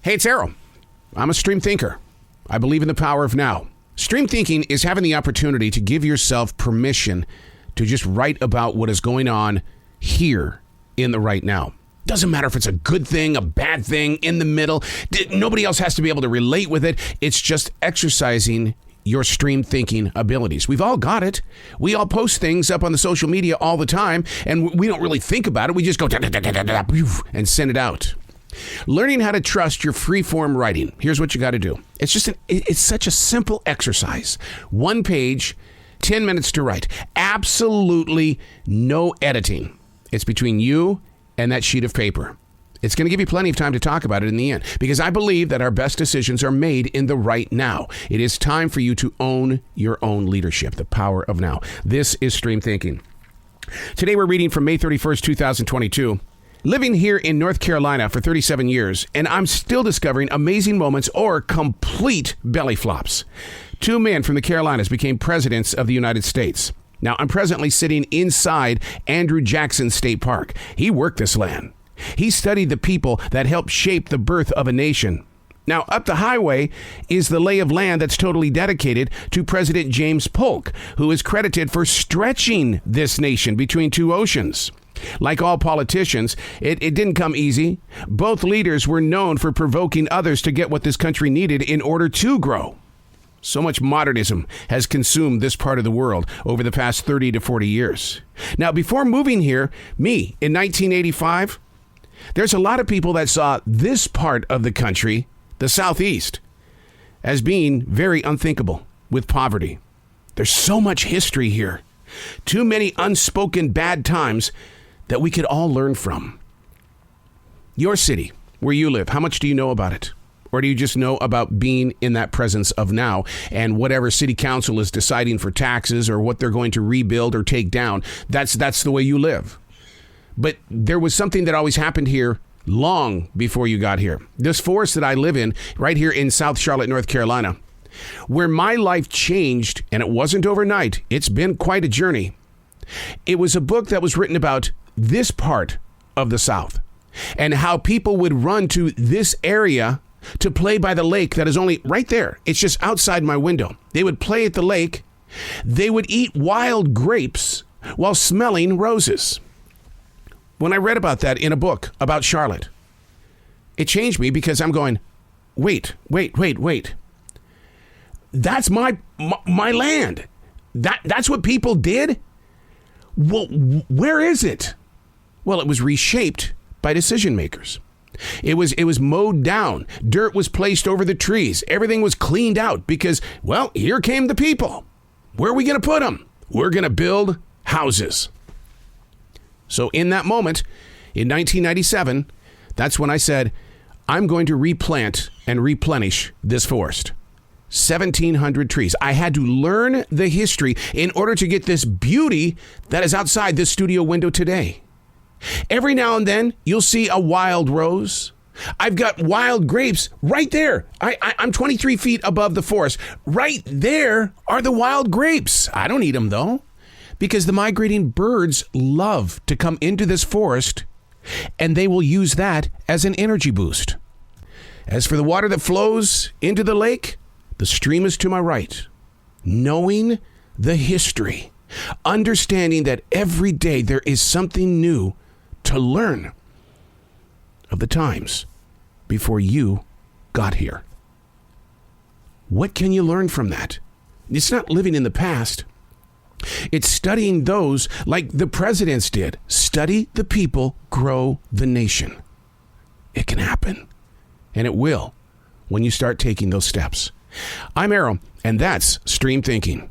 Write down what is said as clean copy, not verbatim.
Hey, it's Arrow. I'm a stream thinker. I believe in the power of now. Stream thinking is having the opportunity to give yourself permission to just write about what is going on here in the right now. Doesn't matter if it's a good thing, a bad thing, in the middle. Nobody else has to be able to relate with it. It's just exercising your stream thinking abilities. We've all got it. We all post things up on the social media all the time, and we don't really think about it. We just go and send it out. Learning how to trust your free-form writing. Here's what you got to do. It's such a simple exercise. 1 page, 10 minutes to write. Absolutely no editing. It's between you and that sheet of paper. It's going to give you plenty of time to talk about it in the end, because I believe that our best decisions are made in the right now. It is time for you to own your own leadership, the power of now. This is Stream Thinking. Today we're reading from May 31st, 2022. Living here in North Carolina for 37 years, and I'm still discovering amazing moments or complete belly flops. 2 men from the Carolinas became presidents of the United States. Now, I'm presently sitting inside Andrew Jackson State Park. He worked this land. He studied the people that helped shape the birth of a nation. Now, up the highway is the lay of land that's totally dedicated to President James Polk, who is credited for stretching this nation between 2 oceans. Like all politicians, it didn't come easy. Both leaders were known for provoking others to get what this country needed in order to grow. So much modernism has consumed this part of the world over the past 30 to 40 years. Now, before moving here, in 1985, there's a lot of people that saw this part of the country, the Southeast, as being very unthinkable with poverty. There's so much history here. Too many unspoken bad times that we could all learn from. Your city, where you live, how much do you know about it? Or do you just know about being in that presence of now and whatever city council is deciding for taxes or what they're going to rebuild or take down? That's the way you live. But there was something that always happened here long before you got here. This forest that I live in, right here in South Charlotte, North Carolina, where my life changed, and it wasn't overnight. It's been quite a journey. It was a book that was written about this part of the South and how people would run to this area to play by the lake that is only right there. It's just outside my window. They would play at the lake. They would eat wild grapes while smelling roses. When I read about that in a book about Charlotte, it changed me because I'm going, wait. That's my land. That's what people did? Well, where is it? Well, it was reshaped by decision makers. It was mowed down. Dirt was placed over the trees. Everything was cleaned out because, well, here came the people. Where are we going to put them? We're going to build houses. So in that moment, in 1997, that's when I said, I'm going to replant and replenish this forest. 1,700 trees. I had to learn the history in order to get this beauty that is outside this studio window today. Every now and then, you'll see a wild rose. I've got wild grapes right there. I'm 23 feet above the forest. Right there are the wild grapes. I don't eat them, though, because the migrating birds love to come into this forest, and they will use that as an energy boost. As for the water that flows into the lake, the stream is to my right. Knowing the history, understanding that every day there is something new to learn of the times before you got here. What can you learn from that? It's not living in the past. It's studying those like the presidents did. Study the people, grow the nation. It can happen, and it will when you start taking those steps. I'm Arrow, and that's Stream Thinking.